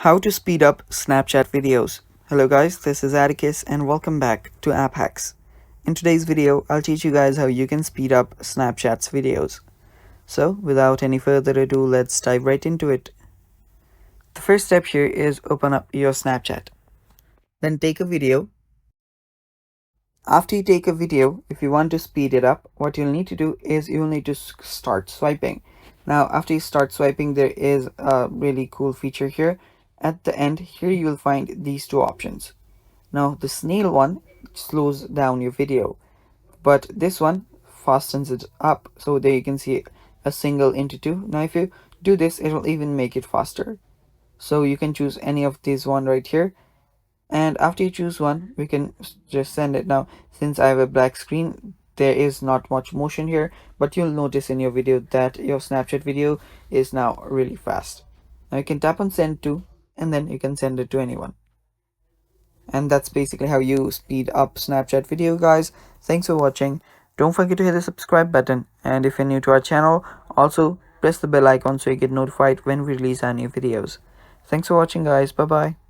How to speed up Snapchat videos. Hello guys, this is Atticus and welcome back to App Hacks. In today's video, I'll teach you guys how you can speed up Snapchat's videos. So without any further ado, let's dive right into it. The first step here is open up your Snapchat. Then take a video. After you take a video, if you want to speed it up, what you'll need to do is you'll need to start swiping. Now after you start swiping, there is a really cool feature here. At the end here you will find these two options. Now the snail one slows down your video, but this one fastens it up. So there you can see a single into two. Now if you do this, it will even make it faster. So you can choose any of these one right here, and after you choose one, we can just send it. Now since I have a black screen, there is not much motion here, but you'll notice in your video that your Snapchat video is now really fast. Now you can tap on send to, and then you can send it to anyone. And that's basically how you speed up Snapchat video, guys. Thanks for watching. Don't forget to hit the subscribe button, and if you're new to our channel, also press the bell icon so you get notified when we release our new videos. Thanks for watching, guys. Bye bye.